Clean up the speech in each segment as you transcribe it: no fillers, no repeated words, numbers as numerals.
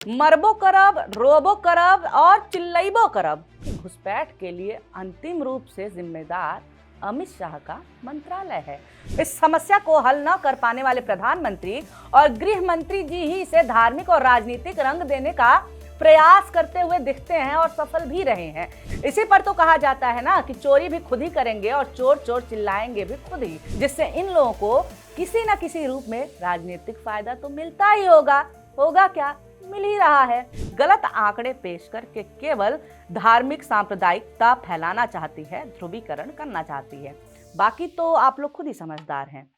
मरबो करब, रोबो करब और चिल्लैबो करब। घुसपैठ के लिए अंतिम रूप से जिम्मेदार अमित शाह का मंत्रालय है। इस समस्या को हल न कर पाने वाले प्रधानमंत्री और गृह मंत्री जी ही इसे धार्मिक और राजनीतिक रंग देने का प्रयास करते हुए दिखते हैं और सफल भी रहे हैं। इसी पर तो कहा जाता है ना कि चोरी भी खुद ही करेंगे और चोर चोर चिल्लाएंगे भी खुद ही, जिससे इन लोगों को किसी न किसी रूप में राजनीतिक फायदा तो मिलता ही होगा। होगा क्या, मिल ही रहा है। गलत आंकड़े पेश करके केवल धार्मिक सांप्रदायिकता फैलाना चाहती है, ध्रुवीकरण करना चाहती है। बाकी तो आप लोग खुद ही समझदार हैं।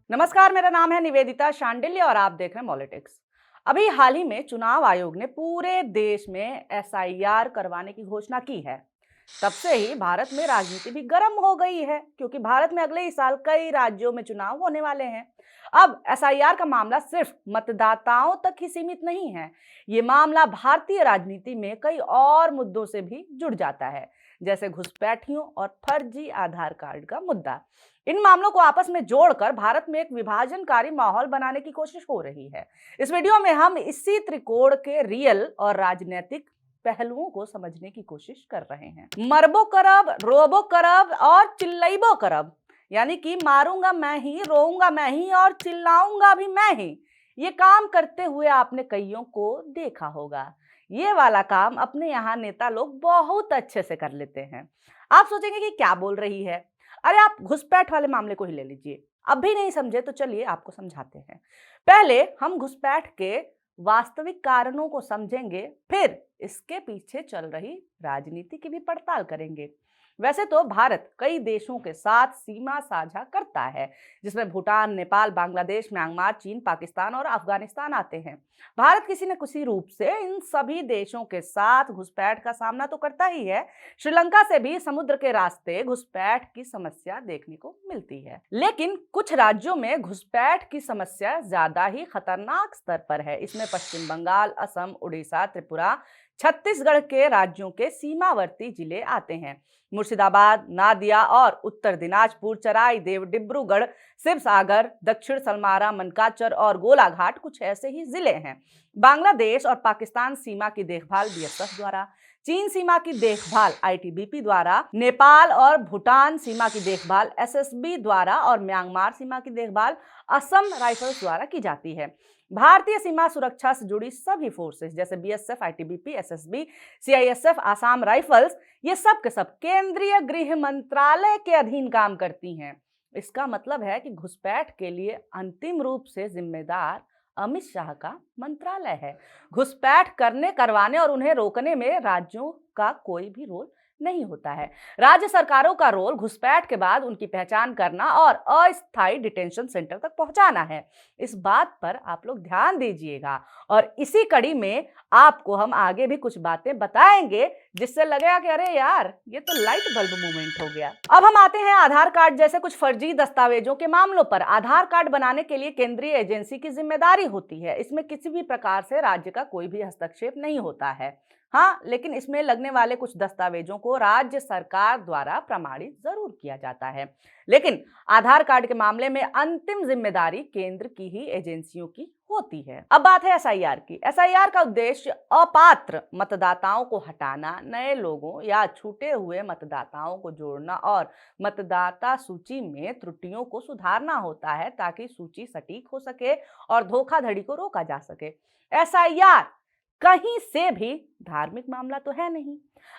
नमस्कार, मेरा नाम है निवेदिता शांडिल्य और आप देख रहे हैं पॉलिटिक्स। अभी हाल ही में चुनाव आयोग ने पूरे देश में एसआईआर करवाने की घोषणा की है। तब से ही भारत में राजनीति भी गर्म हो गई है, क्योंकि भारत में अगले ही साल कई राज्यों में चुनाव होने वाले हैं। अब एसआईआर का मामला सिर्फ मतदाताओं तक ही सीमित नहीं है। ये मामला भारतीय राजनीति में कई और मुद्दों से भी जुड़ जाता है, जैसे घुसपैठियों और फर्जी आधार कार्ड का मुद्दा। इन मामलों को आपस में जोड़कर भारत में एक विभाजनकारी माहौल बनाने की कोशिश हो रही है। इस वीडियो में हम इसी त्रिकोण के रियल और राजनीतिक पहलुओं को समझने की कोशिश कर रहे हैं। मरबो करब, रोबो करब और चिल्लैबो करब, यानी कि मारूंगा मैं ही, रोऊंगा मैं ही और चिल्लाऊंगा भी मैं ही। ये काम करते हुए आपने कईयों को देखा होगा। ये वाला काम अपने यहाँ नेता लोग बहुत अच्छे से कर लेते हैं। आप सोचेंगे कि क्या बोल रही है। अरे आप घुसपैठ वाले मामले को ही ले लीजिए। अब भी नहीं समझे तो चलिए आपको समझाते हैं। पहले हम घुसपैठ के वास्तविक कारणों को समझेंगे, फिर इसके पीछे चल रही राजनीति की भी पड़ताल करेंगे। वैसे तो भारत कई देशों के साथ सीमा साझा करता है, जिसमें भूटान, नेपाल, बांग्लादेश, म्यांमार, चीन, पाकिस्तान और अफगानिस्तान आते हैं। भारत किसी न किसी रूप से इन सभी देशों के साथ घुसपैठ का सामना तो करता ही है। श्रीलंका से भी समुद्र के रास्ते घुसपैठ की समस्या देखने को मिलती है। लेकिन कुछ राज्यों में घुसपैठ की समस्या ज्यादा ही खतरनाक स्तर पर है। इसमें पश्चिम बंगाल, असम, उड़ीसा, त्रिपुरा, छत्तीसगढ़ के राज्यों के सीमावर्ती जिले आते हैं। मुर्शिदाबाद, नादिया और उत्तर दिनाजपुर, चराई, डिब्रूगढ़, शिवसागर, दक्षिण सलमारा, मनकाचर और गोलाघाट कुछ ऐसे ही जिले हैं। बांग्लादेश और पाकिस्तान सीमा की देखभाल बीएसएफ द्वारा, चीन सीमा की देखभाल आईटीबीपी द्वारा, नेपाल और भूटान सीमा की देखभाल एसएसबी द्वारा और म्यांमार सीमा की देखभाल असम राइफल्स द्वारा की जाती है। भारतीय सीमा सुरक्षा से जुड़ी सभी फोर्सेस जैसे BSF, ITBP, SSB, CISF, Assam rifles, ये सब के सब केंद्रीय गृह मंत्रालय के अधीन काम करती हैं। इसका मतलब है कि घुसपैठ के लिए अंतिम रूप से जिम्मेदार अमित शाह का मंत्रालय है। घुसपैठ करने, करवाने और उन्हें रोकने में राज्यों का कोई भी रोल नहीं होता है। राज्य सरकारों का रोल घुसपैठ के बाद उनकी पहचान करना और अस्थायी डिटेंशन सेंटर तक पहुंचाना है। इस बात पर आप लोग ध्यान दीजिएगा और इसी कड़ी में आपको हम आगे भी कुछ बातें बताएंगे, जिससे लगेगा कि अरे यार, ये तो लाइट बल्ब मूवमेंट हो गया। अब हम आते हैं आधार कार्ड जैसे कुछ फर्जी दस्तावेजों के मामलों पर। आधार कार्ड बनाने के लिए केंद्रीय एजेंसी की जिम्मेदारी होती है। इसमें किसी भी प्रकार से राज्य का कोई भी हस्तक्षेप नहीं होता है। हाँ, लेकिन इसमें लगने वाले कुछ दस्तावेजों को राज्य सरकार द्वारा प्रमाणित जरूर किया जाता है। लेकिन आधार कार्ड के मामले में अंतिम जिम्मेदारी केंद्र की ही एजेंसियों की होती है। अब बात है एसआईआर की। एसआईआर का उद्देश्य अपात्र मतदाताओं को हटाना, नए लोगों या छूटे हुए मतदाताओं को जोड़ना और मतदाता सूची में त्रुटियों को सुधारना होता है, ताकि सूची सटीक हो सके और धोखाधड़ी को रोका जा सके। एसआईआर कहीं से भी धार्मिक मामला तो है नहीं।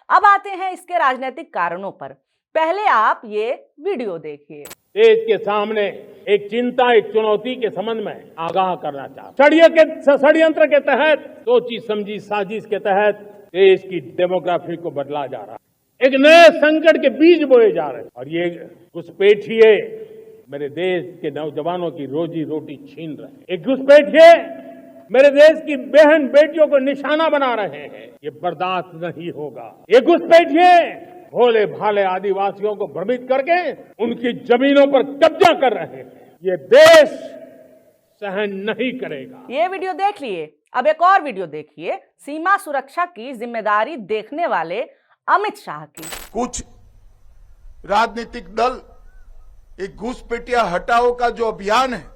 अब आते हैं इसके राजनीतिक कारणों पर। पहले आप ये वीडियो देखिए। देश के सामने एक चिंता, एक चुनौती के संबंध में आगाह करना चाहता। षड्यंत्र के तहत, सोची समझी साजिश के तहत देश की डेमोग्राफी को बदला जा रहा है। एक नए संकट के बीज बोए जा रहे हैं और ये घुसपैठिए मेरे देश के नौजवानों की रोजी रोटी छीन रहे हैं। एक घुसपैठिए मेरे देश की बहन बेटियों को निशाना बना रहे हैं। ये बर्दाश्त नहीं होगा। ये घुसपैठिए भोले भाले आदिवासियों को भ्रमित करके उनकी जमीनों पर कब्जा कर रहे हैं। ये देश सहन नहीं करेगा। ये वीडियो देख लिए। अब एक और वीडियो देखिए, सीमा सुरक्षा की जिम्मेदारी देखने वाले अमित शाह की। कुछ राजनीतिक दल एक घुसपैठिया हटाओ का जो अभियान है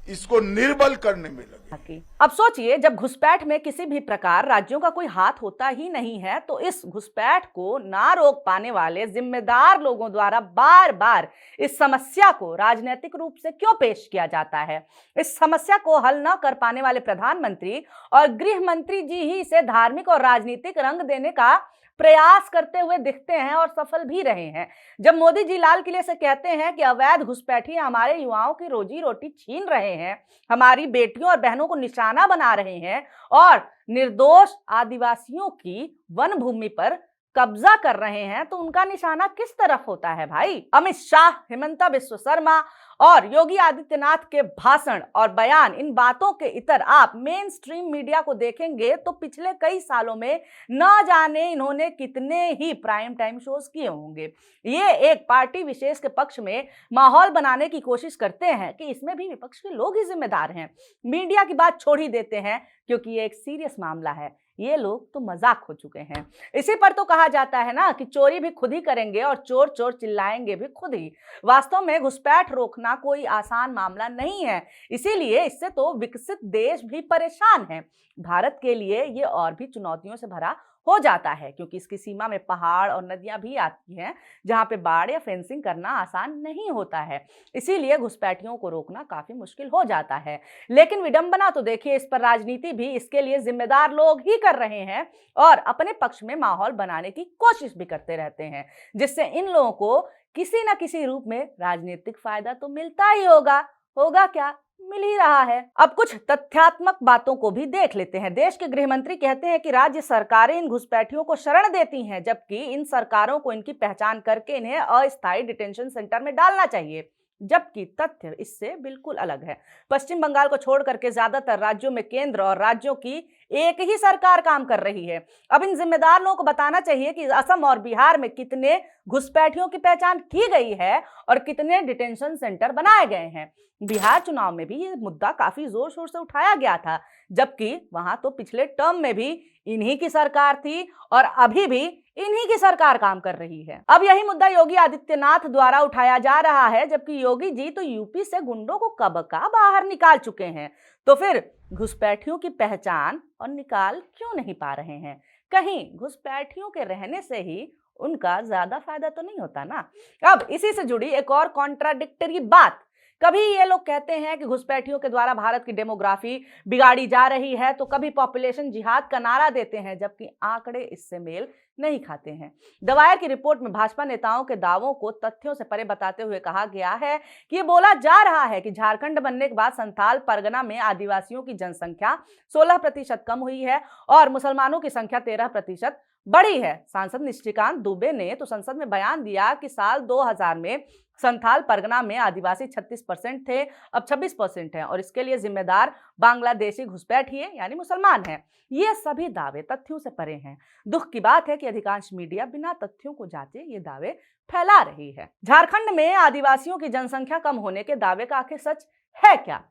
इसको निर्बल करने में लगे। अब सोचिए, जब घुसपैठ में किसी भी प्रकार राज्यों का कोई हाथ होता ही नहीं है तो इस घुसपैठ को ना रोक पाने वाले जिम्मेदार लोगों द्वारा बार बार इस समस्या को राजनीतिक रूप से क्यों पेश किया जाता है। इस समस्या को हल न कर पाने वाले प्रधानमंत्री और गृह मंत्री जी ही इसे धार्मिक और राजनीतिक रंग देने का प्रयास करते हुए दिखते हैं और सफल भी रहे हैं। जब मोदी जी लाल किले से कहते हैं कि अवैध घुसपैठी हमारे युवाओं की रोजी रोटी छीन रहे हैं, हमारी बेटियों और बहनों को निशाना बना रहे हैं और निर्दोष आदिवासियों की वन भूमि पर कब्जा कर रहे हैं, तो उनका निशाना किस तरफ होता है भाई? अमित शाह, हिमंता बिस्व शर्मा और योगी आदित्यनाथ के भाषण और बयान, इन बातों के इतर आप मेन स्ट्रीम मीडिया को देखेंगे तो पिछले कई सालों में न जाने इन्होंने कितने ही प्राइम टाइम शोज किए होंगे। ये एक पार्टी विशेष के पक्ष में माहौल बनाने की कोशिश करते हैं कि इसमें भी विपक्ष के लोग ही जिम्मेदार हैं। मीडिया की बात छोड़ ही देते हैं क्योंकि ये एक सीरियस मामला है। ये लोग तो मजाक हो चुके हैं। इसी पर तो कहा जाता है ना कि चोरी भी खुद ही करेंगे और चोर चोर चिल्लाएंगे भी खुद ही। वास्तव में घुसपैठ रोकना कोई आसान मामला नहीं है, इसीलिए इससे तो विकसित देश भी परेशान है। भारत के लिए ये और भी चुनौतियों से भरा हो जाता है क्योंकि इसकी सीमा में पहाड़ और नदियां भी आती हैं जहां पे बाढ़ या फेंसिंग करना आसान नहीं होता है। इसीलिए घुसपैठियों को रोकना काफी मुश्किल हो जाता है। लेकिन विडंबना तो देखिए, इस पर राजनीति भी इसके लिए जिम्मेदार लोग ही कर रहे हैं और अपने पक्ष में माहौल बनाने की कोशिश भी करते रहते हैं, जिससे इन लोगों को किसी न किसी रूप में राजनीतिक फायदा तो मिलता ही होगा। होगा क्या? मिल ही रहा है। अब कुछ तथ्यात्मक बातों को भी देख लेते हैं। देश के गृह मंत्री कहते हैं कि राज्य सरकारें इन घुसपैठियों को शरण देती हैं, जबकि इन सरकारों को इनकी पहचान करके इन्हें अस्थायी डिटेंशन सेंटर में डालना चाहिए, जबकि तथ्य इससे बिल्कुल अलग है। पश्चिम बंगाल को छोड़ करके ज्यादातर राज्यों में केंद्र और राज्यों की एक ही सरकार काम कर रही है। अब इन जिम्मेदार लोगों को बताना चाहिए कि असम और बिहार में कितने घुसपैठियों की पहचान की गई है और कितने डिटेंशन सेंटर बनाए गए हैं। बिहार चुनाव में भी ये मुद्दा काफी जोर शोर से उठाया गया था, जबकि वहां तो पिछले टर्म में भी इन्हीं की सरकार थी और अभी भी इन्हीं की सरकार काम कर रही है। अब यही मुद्दा योगी आदित्यनाथ द्वारा उठाया जा रहा है, जबकि योगी जी तो यूपी से गुंडों को कब का बाहर निकाल चुके हैं। तो फिर घुसपैठियों की पहचान और निकाल क्यों नहीं पा रहे हैं? कहीं घुसपैठियों के रहने से ही उनका ज्यादा फायदा तो नहीं होता ना। अब इसी से जुड़ी एक और कॉन्ट्राडिक्टरी बात, कभी ये लोग कहते हैं कि घुसपैठियों के द्वारा भारत की डेमोग्राफी बिगाड़ी जा रही है, तो कभी पॉपुलेशन जिहाद का नारा देते हैं, जबकि आंकड़े इससे मेल नहीं खाते हैं। द वायर की रिपोर्ट में भाजपा नेताओं के दावों को तथ्यों से परे बताते हुए कहा गया है कि ये बोला जा रहा है कि झारखंड बनने के बाद संथाल परगना में आदिवासियों की जनसंख्या 16% कम हुई है और मुसलमानों की संख्या 13% बढ़ी है। सांसद निशिकांत दुबे ने तो संसद में बयान दिया कि साल 2000 में संथाल परगना में आदिवासी 36% थे, अब 26% हैं और इसके लिए जिम्मेदार बांग्लादेशी घुसपैठिए यानी मुसलमान हैं। ये सभी दावे तथ्यों से परे हैं। दुख की बात है कि अधिकांश मीडिया बिना तथ्यों को जांचे ये दावे फैला रही है। झारखंड में आदिवासियों की जनसंख्या कम होने के दावे का आखिर सच है क्या?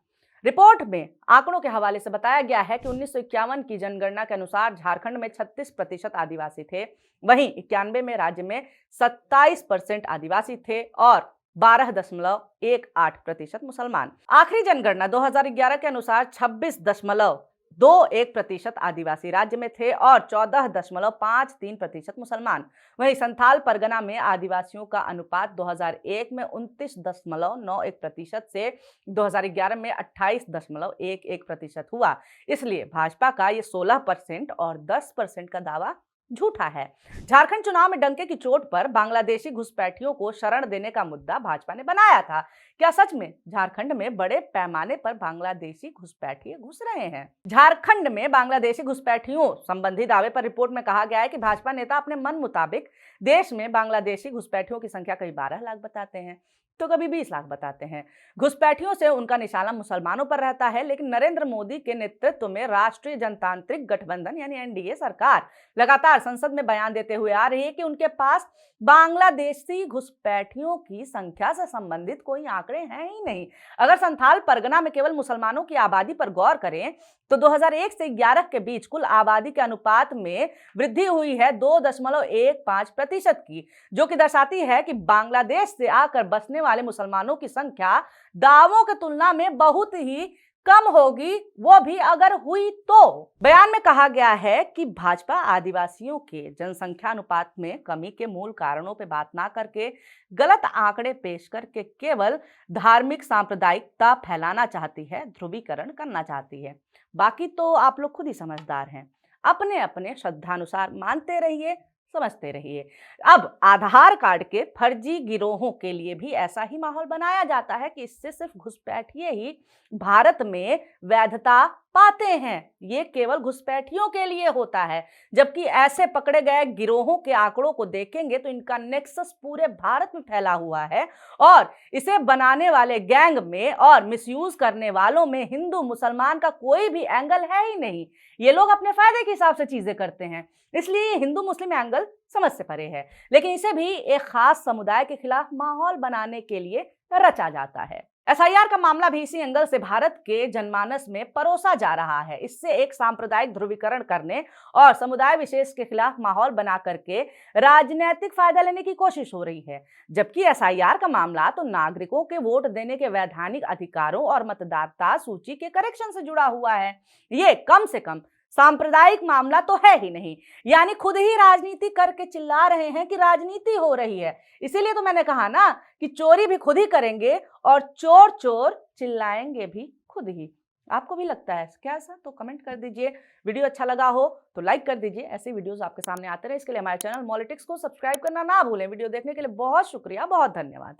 रिपोर्ट में आंकड़ों के हवाले से बताया गया है कि 1951 की जनगणना के अनुसार झारखंड में 36% आदिवासी थे, वहीं 91 में राज्य में 27% आदिवासी थे और 12.18% मुसलमान। आखिरी जनगणना 2011 के अनुसार 26.21% आदिवासी राज्य में थे और 14.53% मुसलमान। वहीं संथाल परगना में आदिवासियों का अनुपात 2001 में 29.91% से 2011 में 28.11% हुआ। इसलिए भाजपा का ये 16% और 10% का दावा झूठा है। झारखंड चुनाव में डंके की चोट पर बांग्लादेशी घुसपैठियों को शरण देने का मुद्दा भाजपा ने बनाया था। क्या सच में झारखंड में बड़े पैमाने पर बांग्लादेशी घुसपैठिए घुस रहे हैं? झारखंड में बांग्लादेशी घुसपैठियों संबंधी दावे पर रिपोर्ट में कहा गया है कि भाजपा नेता अपने मन मुताबिक देश में बांग्लादेशी घुसपैठियों की संख्या कभी 12 लाख बताते हैं तो कभी 20 लाख बताते हैं। घुसपैठियों से उनका निशाना मुसलमानों पर रहता है, लेकिन नरेंद्र मोदी के नेतृत्व में राष्ट्रीय जनतांत्रिक गठबंधन यानी एनडीए सरकार लगातार संसद में बयान देते हुए आ रही है कि उनके पास बांग्लादेशी घुसपैठियों की संख्या से संबंधित कोई आंकड़े हैं ही नहीं। अगर संथाल परगना में केवल मुसलमानों की आबादी पर गौर करें तो 2001 से 11 के बीच कुल आबादी के अनुपात में वृद्धि हुई है 2.15%। प्रतिशत की, जो कि दर्शाती है कि बांग्लादेश से आकर बसने वाले मुसलमानों की संख्या दावों की तुलना में बहुत ही कम होगी, वो भी अगर हुई तो। बयान में कहा गया है कि भाजपा आदिवासियों के जनसंख्या अनुपात में कमी के मूल कारणों पर बात ना करके गलत आंकड़े पेश करके केवल धार्मिक सांप्रदायिकता फैलाना चाहती है, ध्रुवीकरण करना चाहती है। बाकी तो आप लोग खुद ही समझदार हैं, अपने अपने श्रद्धानुसार मानते रहिए, समझते रहिए। अब आधार कार्ड के फर्जी गिरोहों के लिए भी ऐसा ही माहौल बनाया जाता है कि इससे सिर्फ घुसपैठिए ही भारत में वैधता पाते हैं। ये केवल घुसपैठियों के लिए होता है, जबकि ऐसे पकड़े गए गिरोहों के आंकड़ों को देखेंगे तो इनका नेक्सस पूरे भारत में फैला हुआ है और इसे बनाने वाले गैंग में और मिसयूज करने वालों में हिंदू मुसलमान का कोई भी एंगल है ही नहीं। ये लोग अपने फायदे के हिसाब से चीजें करते हैं, इसलिए हिंदू मुस्लिम एंगल समझ से परे है, लेकिन इसे भी एक खास समुदाय के खिलाफ माहौल बनाने के लिए रचा जाता है। एसआईआर का मामला भी इसी एंगल से भारत के जनमानस में परोसा जा रहा है। इससे एक सांप्रदायिक ध्रुवीकरण करने और समुदाय विशेष के खिलाफ माहौल बना करके राजनीतिक फायदा लेने की कोशिश हो रही है, जबकि एसआईआर का मामला तो नागरिकों के वोट देने के वैधानिक अधिकारों और मतदाता सूची के करेक्शन से जुड़ा हुआ है। ये कम से कम सांप्रदायिक मामला तो है ही नहीं, यानी खुद ही राजनीति करके चिल्ला रहे हैं कि राजनीति हो रही है। इसीलिए तो मैंने कहा ना कि चोरी भी खुद ही करेंगे और चोर चोर चिल्लाएंगे भी खुद ही। आपको भी लगता है क्या ऐसा? तो कमेंट कर दीजिए। वीडियो अच्छा लगा हो तो लाइक कर दीजिए। ऐसे वीडियोस आपके सामने आते रहे, इसके लिए हमारे चैनल मॉलिटिक्स को सब्सक्राइब करना ना भूलें। वीडियो देखने के लिए बहुत शुक्रिया, बहुत धन्यवाद।